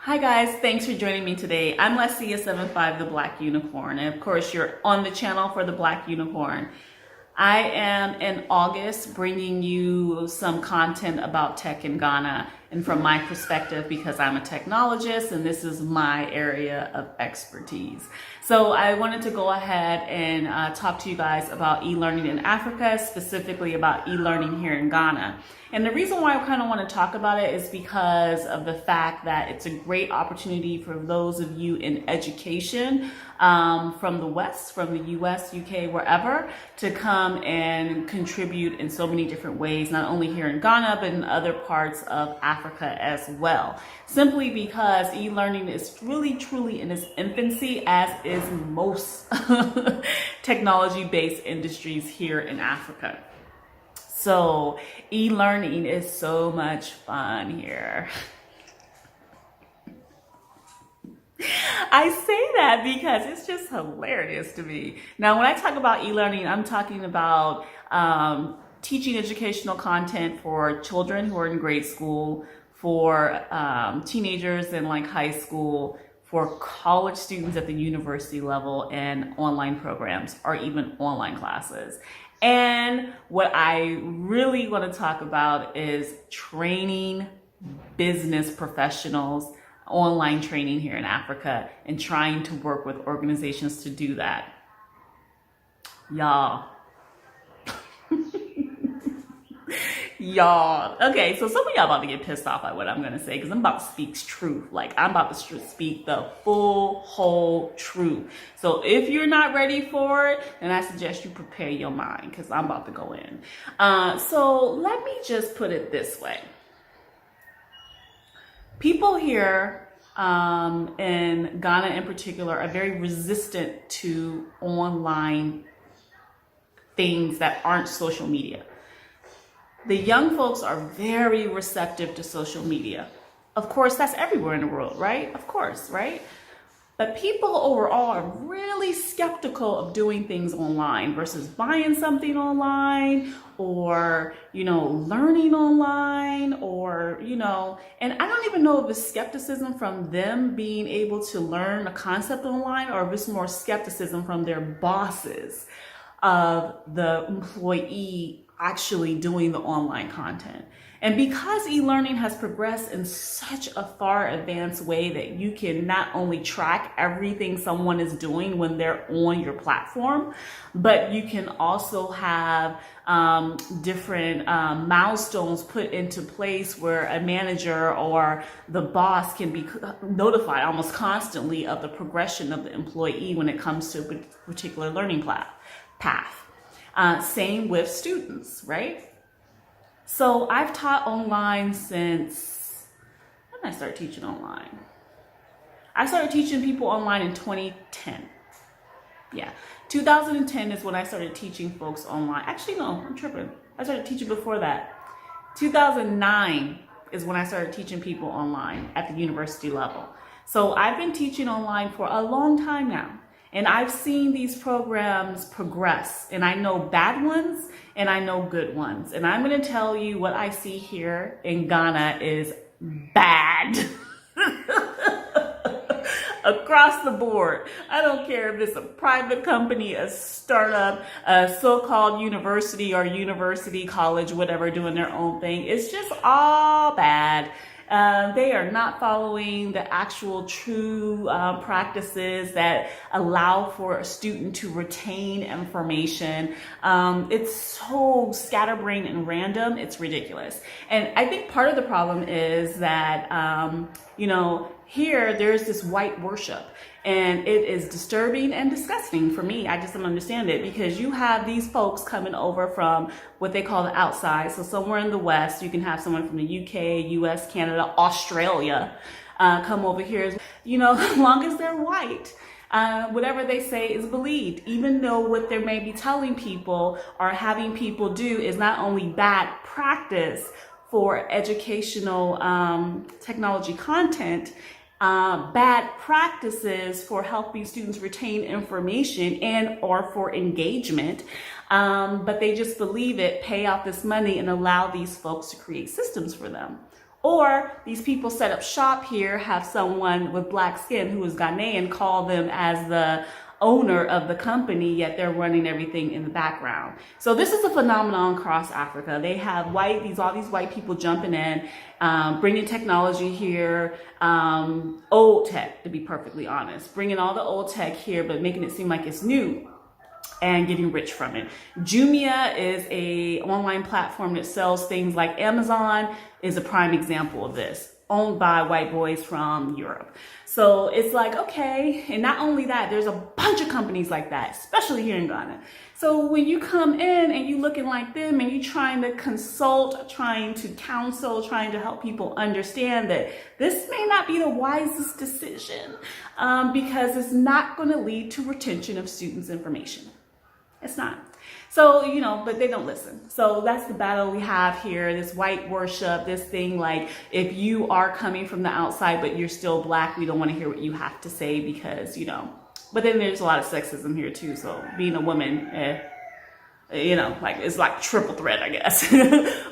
Hi guys, thanks for joining me today. I'm Lesia75, the Black Unicorn, and of course you're on the channel for the Black Unicorn. I am in August bringing you some content about tech in Ghana and from my perspective because I'm a technologist and this is my area of expertise. So I wanted to go ahead and talk to you guys about e-learning in Africa, specifically about e-learning here in Ghana. And the reason why I kind of want to talk about it is because of the fact that it's a great opportunity for those of you in education from the West, from the US, UK, wherever, to come and contribute in so many different ways, not only here in Ghana, but in other parts of Africa as well. Simply because e-learning is really, truly in its infancy, as is most technology-based industries here in Africa. So e-learning is so much fun here. I say that because it's just hilarious to me. Now, when I talk about e-learning, I'm talking about teaching educational content for children who are in grade school, for teenagers in like high school, for college students at the university level, and online programs or even online classes. And what I really want to talk about is training business professionals, online training here in Africa, and trying to work with organizations to do that. Y'all. Y'all. Okay, so some of y'all about to get pissed off at what I'm going to say because I'm about to speak truth. Like, I'm about to speak the full, whole truth. So if you're not ready for it, then I suggest you prepare your mind because I'm about to go in. So let me just put it this way. People here in Ghana in particular are very resistant to online things that aren't social media. The young folks are very receptive to social media. Of course, that's everywhere in the world, right? Of course, right? But people overall are really skeptical of doing things online versus buying something online or, learning online or, and I don't even know if it's skepticism from them being able to learn a concept online or if it's more skepticism from their bosses of the employee actually doing the online content. And because e-learning has progressed in such a far advanced way that you can not only track everything someone is doing when they're on your platform, but you can also have different milestones put into place where a manager or the boss can be notified almost constantly of the progression of the employee when it comes to a particular learning path. Same with students, right? So I've taught online since, when did I start teaching online? I started teaching people online in 2010. Yeah, 2010 is when I started teaching folks online. Actually, no, I'm tripping. I started teaching before that. 2009 is when I started teaching people online at the university level. So I've been teaching online for a long time now. And I've seen these programs progress, and I know bad ones and I know good ones. And I'm going to tell you what I see here in Ghana is bad. Across the board. I don't care if it's a private company, a startup, a so-called university or university college, whatever, doing their own thing. It's just all bad. They are not following the actual true practices that allow for a student to retain information. It's so scatterbrained and random, it's ridiculous. And I think part of the problem is that, here there's this white worship. And it is disturbing and disgusting for me. I just don't understand it because you have these folks coming over from what they call the outside. So somewhere in the West, you can have someone from the UK, US, Canada, Australia come over here. As long as they're white, whatever they say is believed, even though what they may be telling people or having people do is not only bad practice for educational technology content, bad practices for helping students retain information and or for engagement, but they just believe it, pay out this money and allow these folks to create systems for them. Or these people set up shop here, have someone with black skin who is Ghanaian call them as the owner of the company, yet they're running everything in the background. So this is a phenomenon across Africa. They have all these white people jumping in, bringing technology here, old tech, to be perfectly honest, bringing all the old tech here, but making it seem like it's new and getting rich from it. Jumia is a online platform that sells things like Amazon, is a prime example of this, owned by white boys from Europe. So it's like, okay, and not only that, there's a bunch of companies like that, especially here in Ghana. So when you come in and you looking like them and you trying to consult, trying to counsel, trying to help people understand that this may not be the wisest decision because it's not going to lead to retention of students' information. It's not. So, but they don't listen. So that's the battle we have here, this white worship, this thing like if you are coming from the outside but you're still black, we don't want to hear what you have to say because, but then there's a lot of sexism here too. So being a woman, it's like triple threat, I guess.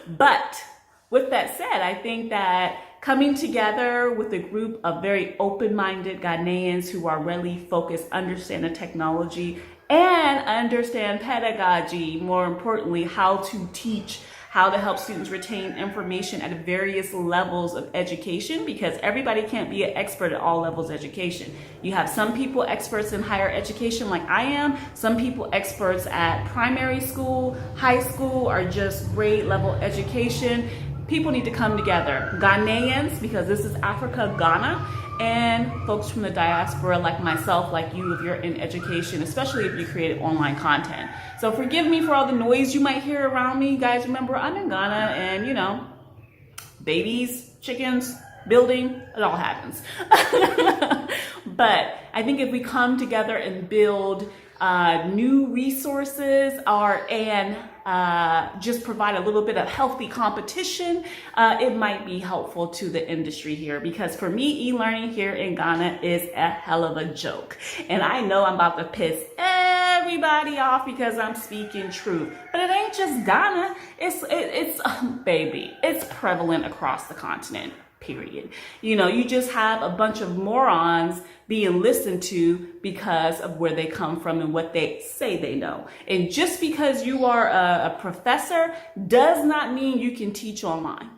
But with that said, I think that coming together with a group of very open-minded Ghanaians who are really focused, understand the technology, and understand pedagogy, more importantly, how to teach, how to help students retain information at various levels of education, because everybody can't be an expert at all levels of education. You have some people experts in higher education like I am, some people experts at primary school, high school, or just grade level education. People need to come together. Ghanaians, because this is Africa, Ghana, and folks from the diaspora like myself, like you, if you're in education, especially if you create online content. So forgive me for all the noise you might hear around me. Guys, remember, I'm in Ghana and, babies, chickens, building, it all happens. But I think if we come together and build new resources and just provide a little bit of healthy competition, it might be helpful to the industry here, because for me, e-learning here in Ghana is a hell of a joke. And I know I'm about to piss everybody off because I'm speaking truth, but it ain't just Ghana. It's prevalent across the continent. Period. You just have a bunch of morons being listened to because of where they come from and what they say they know. And just because you are a professor does not mean you can teach online.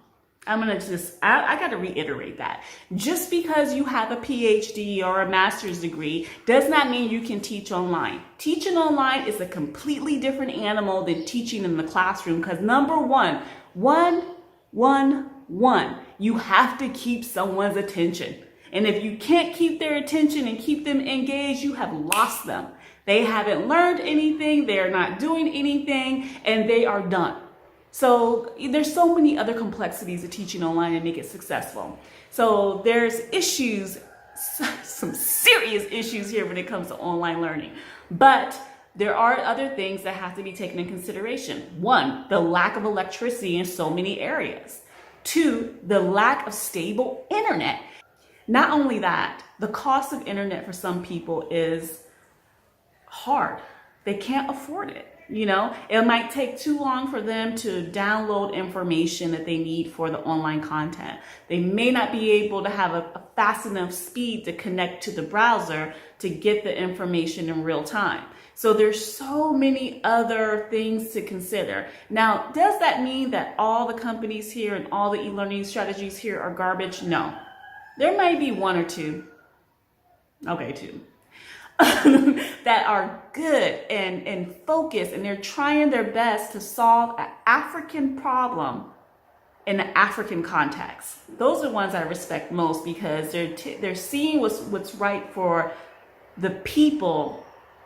I got to reiterate that. Just because you have a PhD or a master's degree does not mean you can teach online. Teaching online is a completely different animal than teaching in the classroom, because number one, you have to keep someone's attention. And if you can't keep their attention and keep them engaged, you have lost them. They haven't learned anything, they're not doing anything, and they are done. So there's so many other complexities of teaching online and make it successful. So there's issues, some serious issues here when it comes to online learning. But there are other things that have to be taken into consideration. One, the lack of electricity in so many areas. Two, the lack of stable internet. Not only that, the cost of internet for some people is hard. They can't afford it. It might take too long for them to download information that they need for the online content. They may not be able to have a fast enough speed to connect to the browser to get the information in real time. So there's so many other things to consider. Now, does that mean that all the companies here and all the e-learning strategies here are garbage? No. There might be one or two. Okay, two. that are good and focused, and they're trying their best to solve an African problem in an African context. Those are the ones I respect most, because they're seeing what's right for the people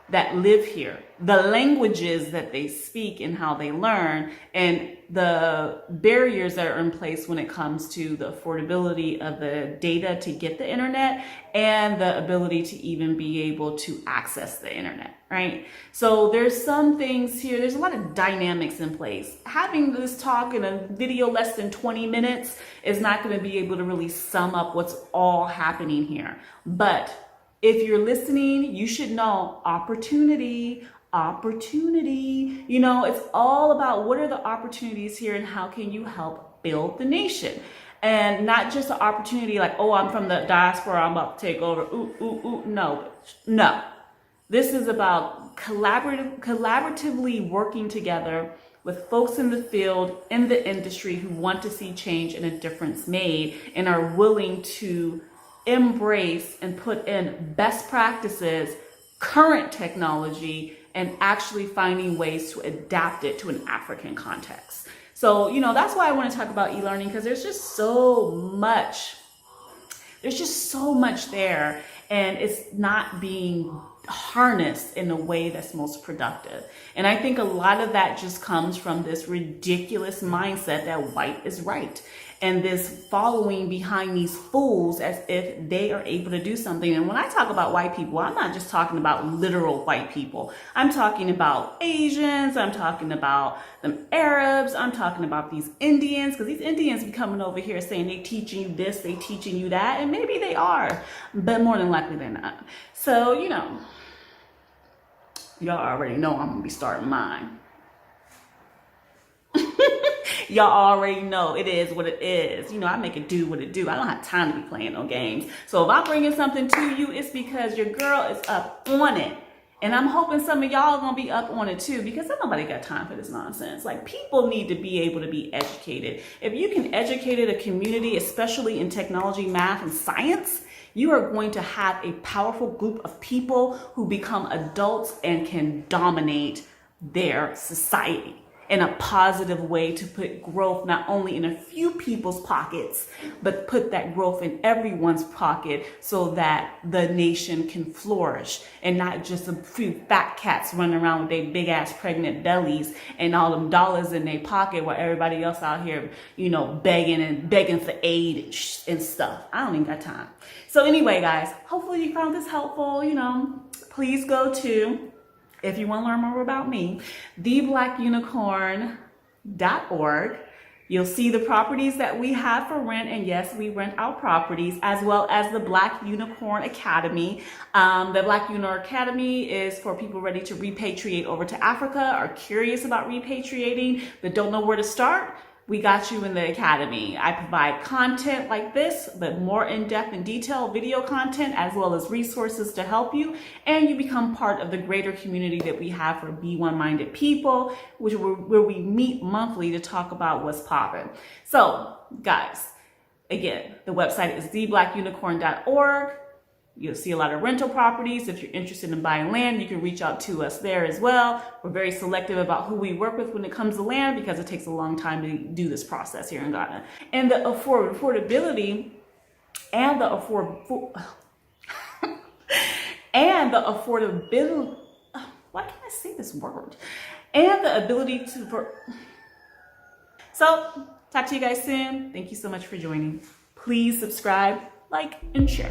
that live here, the languages that they speak and how they learn, and the barriers that are in place when it comes to the affordability of the data to get the internet and the ability to even be able to access the internet, right? So there's some things here, there's a lot of dynamics in place. Having this talk in a video less than 20 minutes is not going to be able to really sum up what's all happening here. But if you're listening, you should know opportunity. It's all about what are the opportunities here and how can you help build the nation. And not just an opportunity like, oh, I'm from the diaspora, I'm about to take over. Ooh, ooh, ooh. No. This is about collaboratively working together with folks in the field, in the industry who want to see change and a difference made and are willing to embrace and put in best practices, current technology, and actually finding ways to adapt it to an African context. So, that's why I want to talk about e-learning, because there's just so much there, and it's not being harnessed in a way that's most productive. And I think a lot of that just comes from this ridiculous mindset that white is right, and this following behind these fools as if they are able to do something. And when I talk about white people, I'm not just talking about literal white people. I'm talking about Asians, I'm talking about them Arabs, I'm talking about these Indians, because these Indians be coming over here saying they teaching you this, they teaching you that, and maybe they are, but more than likely they're not. So, y'all already know I'm gonna be starting mine. Y'all already know it is what it is. I make it do what it do. I don't have time to be playing no games. So if I'm bringing something to you, it's because your girl is up on it. And I'm hoping some of y'all are going to be up on it too, because nobody got time for this nonsense. Like, people need to be able to be educated. If you can educate a community, especially in technology, math, and science, you are going to have a powerful group of people who become adults and can dominate their society in a positive way, to put growth not only in a few people's pockets, but put that growth in everyone's pocket so that the nation can flourish, and not just a few fat cats running around with their big ass pregnant bellies and all them dollars in their pocket while everybody else out here, begging for aid and stuff. I don't even got time. So anyway, guys, hopefully you found this helpful. Please go to, if you want to learn more about me, BlackUnicorn.org. You'll see the properties that we have for rent, and yes, we rent our properties, as well as the Black Unicorn Academy. The Black Unicorn Academy is for people ready to repatriate over to Africa, are curious about repatriating, but don't know where to start. We got you in the academy. I provide content like this, but more in-depth and detailed video content, as well as resources to help you, and you become part of the greater community that we have for B1-minded people, where we meet monthly to talk about what's popping. So, guys, again, the website is theblackunicorn.org. You'll see a lot of rental properties. If you're interested in buying land, you can reach out to us there as well. We're very selective about who we work with when it comes to land, because it takes a long time to do this process here in Ghana. And the affordability and the affordability, why can't I say this word? And the ability to, so talk to you guys soon. Thank you so much for joining. Please subscribe, like, and share.